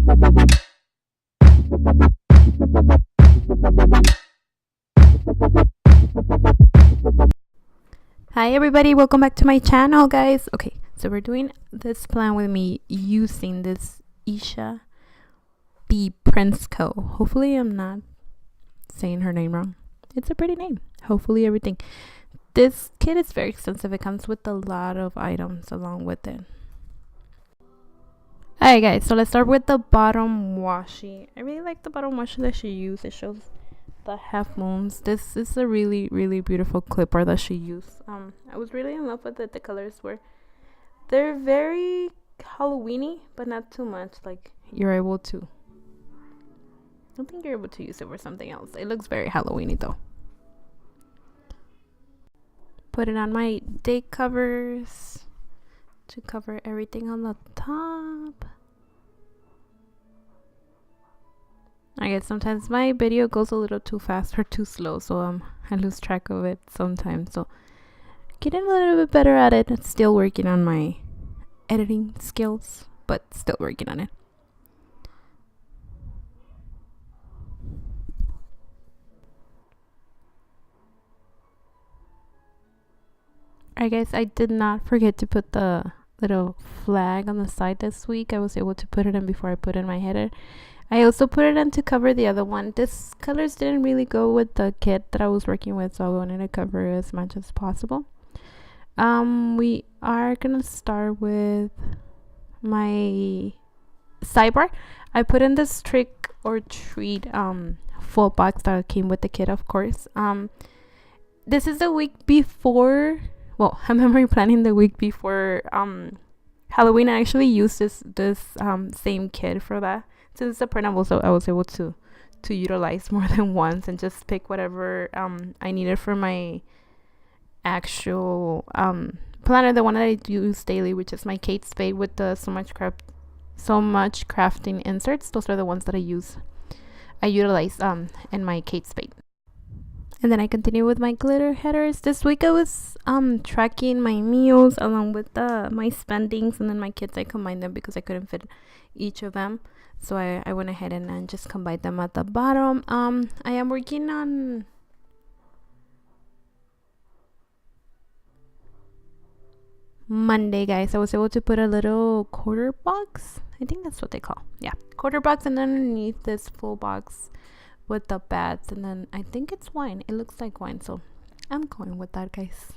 Hi everybody, welcome back to my channel, guys. Okay, so we're doing this plan with me using this EshaBPrintsCo. Hopefully I'm not saying her name wrong. It's a pretty name. Hopefully everything. This kit is very expensive. It comes with a lot of items along with it. Alright guys, so let's start with the bottom washi. I really like the bottom washi that she used. It shows the half moons. This is a really beautiful clipper that she used. I was really in love with it. The colors they're very Halloweeny, but not too much. Like you're able to, I don't think you're able to use it for something else. It looks very Halloweeny though. Put it on my day covers to cover everything on the top. I guess sometimes my video goes a little too fast or too slow, so I lose track of it sometimes. So getting a little bit better at it. Still working on my editing skills, but still working on it. Alright guys, I did not forget to put the little flag on the side this week. I was able to put it in before I put in my header. I also put it in to cover the other one. This colors didn't really go with the kit that I was working with, so I wanted to cover as much as possible. We are gonna start with my sidebar. I put in this trick or treat full box that came with the kit, of course. This is the week before. Well, I'm memory planning the week before Halloween. I actually used this same kit for that. Since it's a printable, so I was able to utilize more than once and just pick whatever I needed for my actual planner, the one that I use daily, which is my Kate Spade with the so much crafting inserts. Those are the ones that I utilize in my Kate Spade. And then I continue with my glitter headers. This week I was tracking my meals along with my spendings, and then my kids, I combined them because I couldn't fit each of them. So I went ahead and just combined them at the bottom. I am working on Monday, guys. I was able to put a little quarter box. I think that's what they call. Yeah, quarter box, and then underneath this full box with the bats, and then I think it's wine. It looks like wine, so I'm going with that, guys.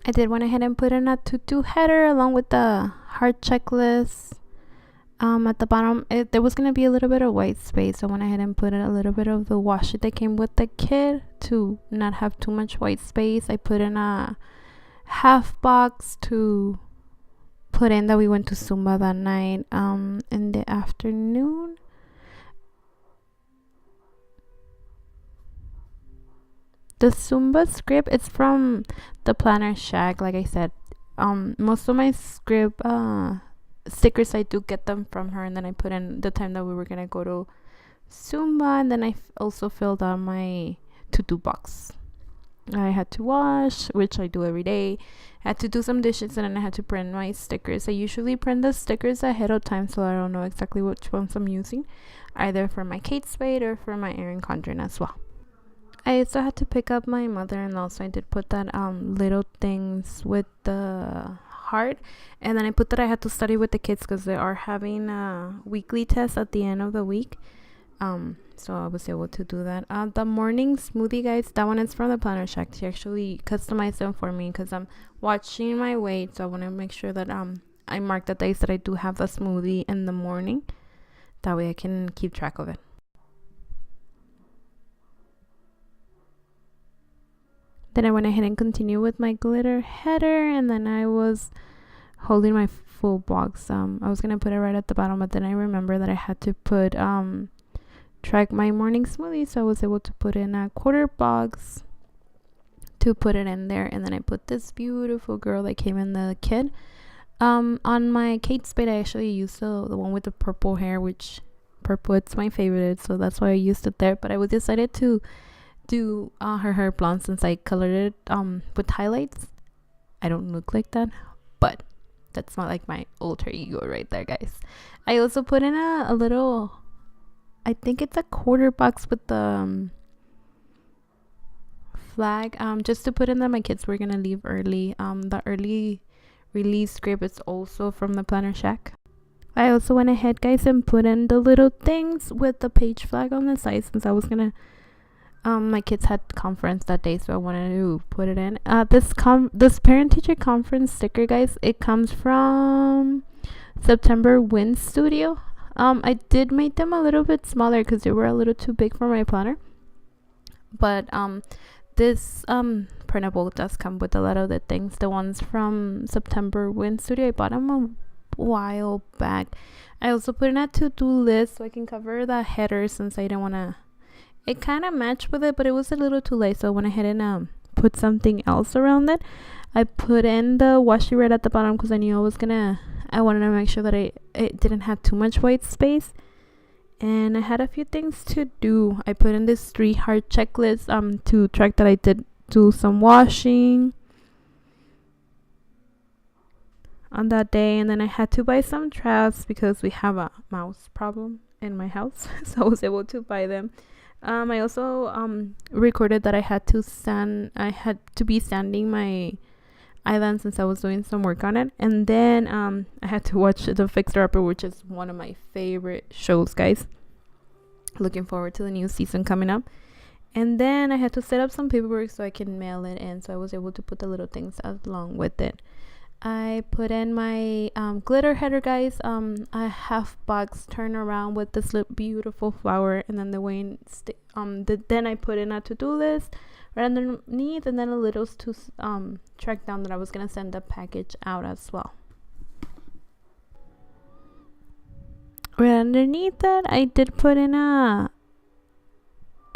I did went ahead and put in a tutu header along with the heart checklist. At the bottom, there was gonna be a little bit of white space, so I went ahead and put in a little bit of the washi that came with the kit to not have too much white space. I put in a half box to put in that we went to Zumba that night in the afternoon. The Zumba script, it's from the Planner Shack. Like I said, most of my script stickers, I do get them from her, and then I put in the time that we were gonna go to Zumba, and then I also filled out my to-do box. I had to wash, which I do every day. I had to do some dishes, and then I had to print my stickers. I usually print the stickers ahead of time, so I don't know exactly which ones I'm using, either for my Kate Spade or for my Erin Condren as well. I also had to pick up my mother-in-law, so I did put that little things with the heart, and then I put that I had to study with the kids because they are having a weekly test at the end of the week. So I was able to do that. The morning smoothie, guys, that one is from the Planner Shack. She actually customized them for me because I'm watching my weight, so I want to make sure that I mark the days that I do have the smoothie in the morning. That way I can keep track of it. Then I went ahead and continued with my glitter header, and then I was holding my full box. I was gonna put it right at the bottom, but then I remember that I had to put track my morning smoothie, so I was able to put in a quarter box to put it in there. And then I put this beautiful girl that came in the kit. On my Kate Spade, I actually used the one with the purple hair, which purple, it's my favorite, so that's why I used it there. But I decided to do her hair blonde since I colored it with highlights. I don't look like that, but That's not like my alter ego right there, guys. I also put in a little, I think it's a quarter box with the flag, just to put in that my kids were gonna leave early. The early release script is also from the Planner Shack. I also went ahead, guys, and put in the little things with the page flag on the side, since I was gonna my kids had conference that day, so I wanted to put it in. This parent teacher conference sticker, guys, it comes from September Wind Studio. I did make them a little bit smaller because they were a little too big for my planner, but this printable does come with a lot of the things. The ones from September Wind Studio, I bought them a while back. I also put in a to-do list so I can cover the header, since I don't want to, it kind of matched with it, but it was a little too late, so I went ahead and put something else around it. I put in the washi red at the bottom because I knew I wanted to make sure that it didn't have too much white space, and I had a few things to do. I put in this 3 heart checklist to track that I did do some washing on that day, and then I had to buy some traps because we have a mouse problem in my house, so I was able to buy them. I also recorded that I had to be sanding my island since I was doing some work on it, and then I had to watch The Fixer Upper, which is one of my favorite shows, guys. Looking forward to the new season coming up. And then I had to set up some paperwork so I can mail it in, so I was able to put the little things along with it. I put in my glitter header, guys, a half box turn around with this beautiful flower, and then the way then I put in a to-do list right underneath, and then a little to track down that I was gonna send the package out as well. Right underneath that, I did put in a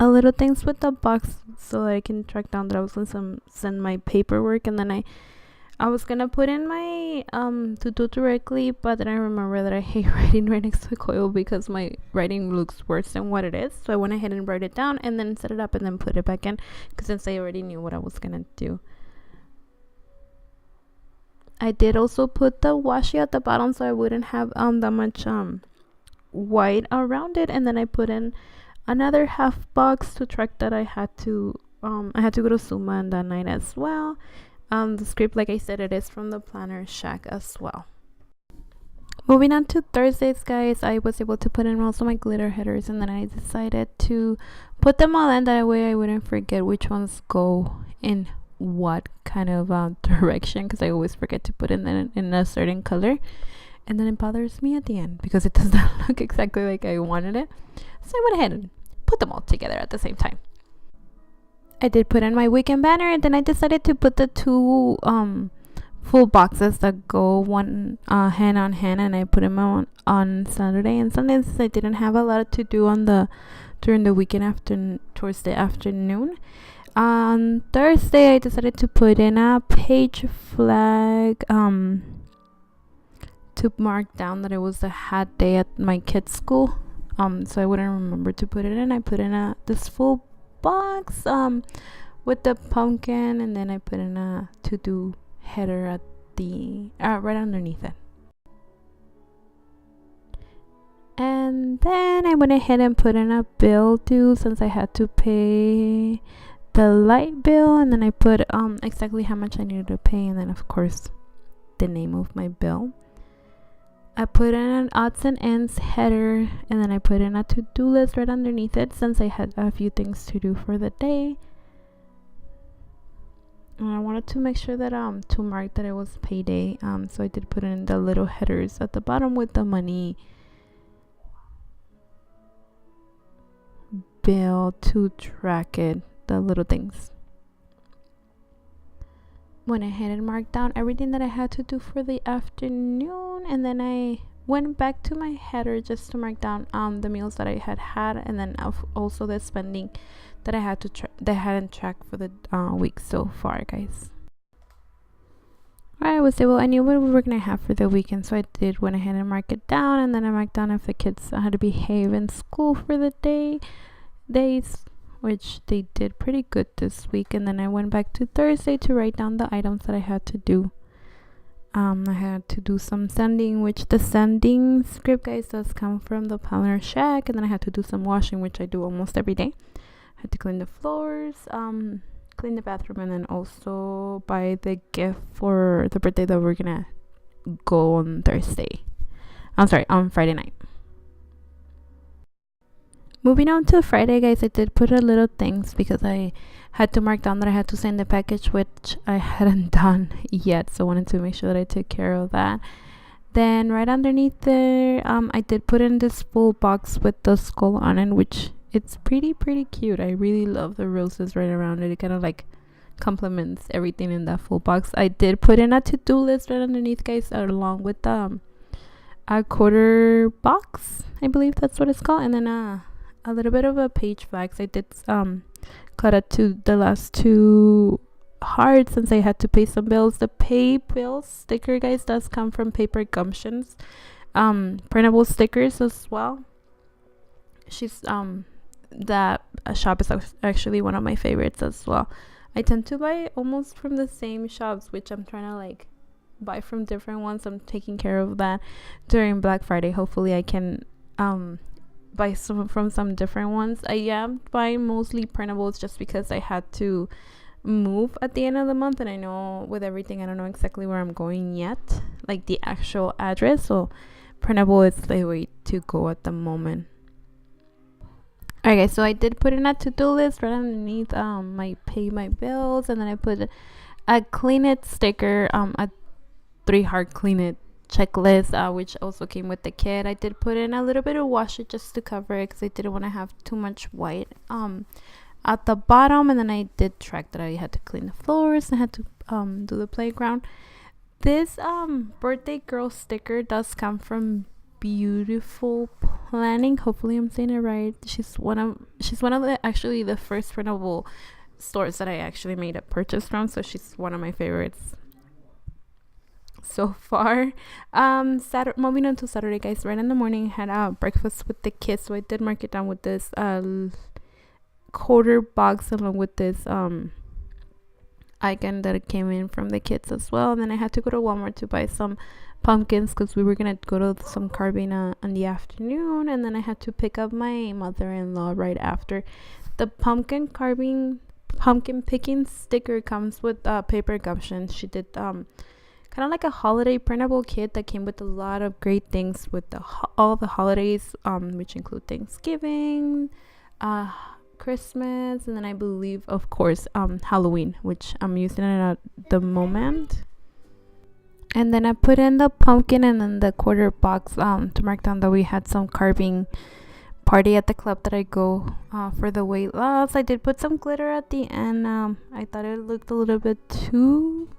little things with the box so that I can track down that I was gonna send my paperwork, and then I was gonna put in my to do directly, but then I remember that I hate writing right next to the coil because my writing looks worse than what it is. So I went ahead and wrote it down and then set it up and then put it back in, because since I already knew what I was gonna do. I did also put the washi at the bottom so I wouldn't have that much white around it, and then I put in another half box to track that I had to go to Suma that night as well. The script, like I said, it is from the Planner Shack as well. Moving on to Thursdays, guys, I was able to put in also my glitter headers, and then I decided to put them all in, that way I wouldn't forget which ones go in what kind of direction, because I always forget to put in a certain color, and then it bothers me at the end because it does not look exactly like I wanted it. So I went ahead and put them all together at the same time. I did put in my weekend banner, and then I decided to put the 2 full boxes that go one hand on hand, and I put them on Saturday and Sunday since I didn't have a lot to do during the weekend towards the afternoon. On Thursday, I decided to put in a page flag to mark down that it was a hat day at my kids' school. So I wouldn't remember to put it in. I put in this full box with the pumpkin, and then I put in a to-do header at the right underneath it. And then I went ahead and put in a bill due since I had to pay the light bill, and then I put exactly how much I needed to pay, and then of course the name of my bill. I put in an odds and ends header, and then I put in a to-do list right underneath it since I had a few things to do for the day. And I wanted to make sure that to mark that it was payday, so I did put in the little headers at the bottom with the money bill to track it, the little things. Went ahead and marked down everything that I had to do for the afternoon, and then I went back to my header just to mark down the meals that I had, and then also the spending that I had that I hadn't tracked for the week so far, guys. I knew what we were gonna have for the weekend, so I went ahead and mark it down, and then I marked down if the kids had to behave in school for the days, which they did pretty good this week. And then I went back to Thursday to write down the items that I had to do I had to do some sanding, which the sanding script, guys, does come from the Planner Shack. And then I had to do some washing, which I do almost every day. I had to clean the floors, clean the bathroom, and then also buy the gift for the birthday that we're gonna go on Thursday. I'm sorry, on Friday night. Moving on to Friday, guys, I did put a little things because I had to mark down that I had to send the package, which I hadn't done yet, so I wanted to make sure that I took care of that. Then right underneath there, I did put in this full box with the skull on it, which it's pretty cute. I really love the roses right around it. It kind of like complements everything in that full box. I did put in a to-do list right underneath, guys, along with a quarter box, I believe that's what it's called, and then a little bit of a page flags. I did cut it to the last two hearts since I had to pay some bills. The pay bills sticker, guys, does come from Paper Gumptions, printable stickers as well. She's that shop is actually one of my favorites as well. I tend to buy almost from the same shops, which I'm trying to like buy from different ones. I'm taking care of that during Black Friday. Hopefully I can buy some from some different ones. I am buying mostly printables just because I had to move at the end of the month, and I know with everything I don't know exactly where I'm going yet, like the actual address, so printable is the way to go at the moment. Alright, guys, so I did put in a to-do list right underneath my pay my bills, and then I put a clean it sticker, a 3-heart clean it checklist, which also came with the kit. I did put in a little bit of wash it just to cover it because I didn't want to have too much white at the bottom, and then I did track that I had to clean the floors and had to do the playground. This birthday girl sticker does come from Beautiful Planning. Hopefully I'm saying it right. She's one of the actually the first printable stores that I actually made a purchase from, so she's one of my favorites so far. Moving on to Saturday, guys, right in the morning I had breakfast with the kids, so I did mark it down with this quarter box along with this icon that came in from the kids as well. And then I had to go to Walmart to buy some pumpkins because we were gonna go to some carving in the afternoon, and then I had to pick up my mother-in-law right after. The pumpkin picking sticker comes with Paper Gumption. She did kind of like a holiday printable kit that came with a lot of great things with all the holidays, which include Thanksgiving, Christmas, and then I believe, of course, Halloween, which I'm using it at the moment. And then I put in the pumpkin and then the quarter box to mark down that we had some carving party at the club that I go for the weight loss. I did put some glitter at the end. I thought it looked a little bit too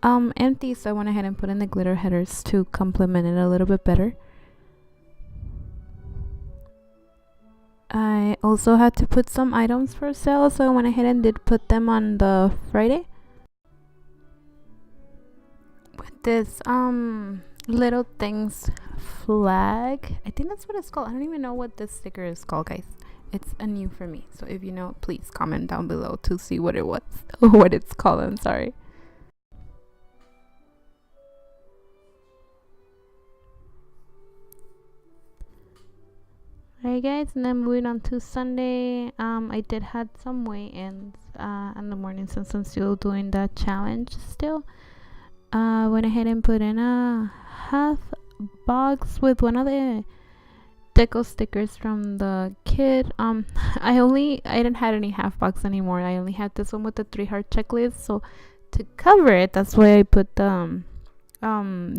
empty, so I went ahead and put in the glitter headers to complement it a little bit better. I also had to put some items for sale, so I went ahead and did put them on the Friday with this little things flag. I think that's what it's called. I don't even know what this sticker is called, guys. It's a new for me, so if you know, please comment down below to see what it was what it's called. I'm sorry. Alright, guys, and then moving on to Sunday, I did had some weigh-ins in the morning since I'm still doing that challenge still. Went ahead and put in a half box with one of the deco stickers from the kid. I didn't have any half box anymore. I only had this one with the 3-heart checklist, so to cover it, that's why I put the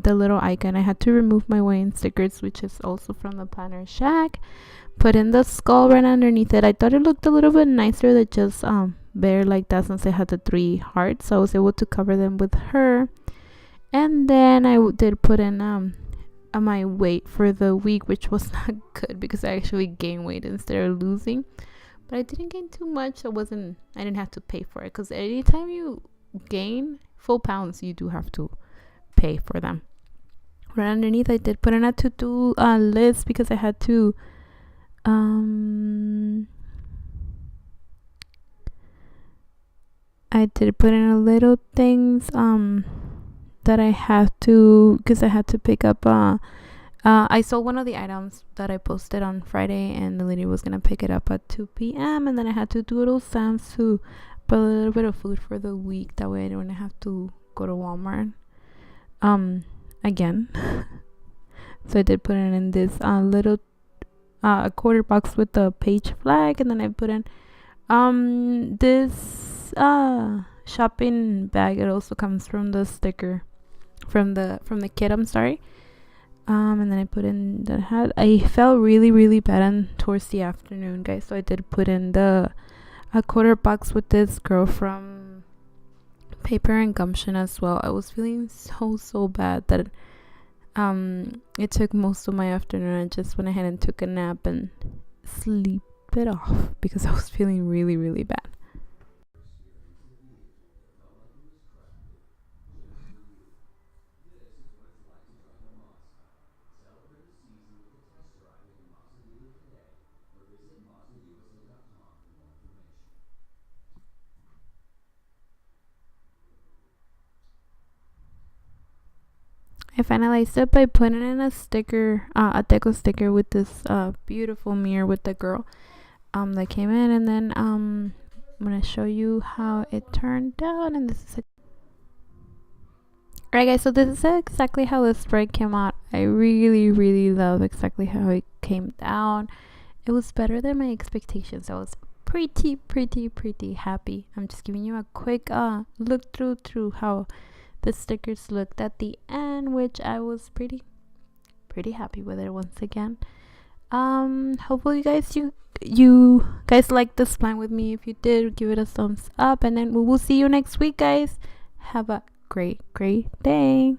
little icon. I had to remove my weigh-in stickers, which is also from the Planner Shack. Put in the skull right underneath it. I thought it looked a little bit nicer than just bare like that, since it had the 3 hearts, so I was able to cover them with her. And then I did put in my weight for the week, which was not good because I actually gained weight instead of losing, but I didn't gain too much. I didn't have to pay for it, because anytime you gain full pounds you do have to pay for them. Right underneath I did put in a to-do list because I had to I did put in a little things that I have to, because I had to pick up I sold one of the items that I posted on Friday, and the lady was gonna pick it up at 2 p.m. and then I had to do little Sam's to put a little bit of food for the week. That way I don't have to go to Walmart again. So I did put it in this little a quarter box with the page flag, and then I put in this shopping bag. It also comes from the sticker from the kit, I'm sorry. And then I put in the hat. I felt really really bad towards the afternoon, guys, so I did put in a quarter box with this girl from Paper and Gumption as well. I was feeling so bad that it took most of my afternoon. I just went ahead and took a nap and sleep it off because I was feeling really really bad. I finalized it by putting in a sticker, a deco sticker with this beautiful mirror with the girl that came in, and then I'm gonna show you how it turned out. And this is it. Alright, guys, so this is exactly how the spread came out. I really really love exactly how it came down. It was better than my expectations. I was pretty happy. I'm just giving you a quick look through how the stickers looked at the end, which I was pretty happy with it once again. Hopefully guys, you guys like this plan with me. If you did, give it a thumbs up, and then we will see you next week, guys. Have a great day.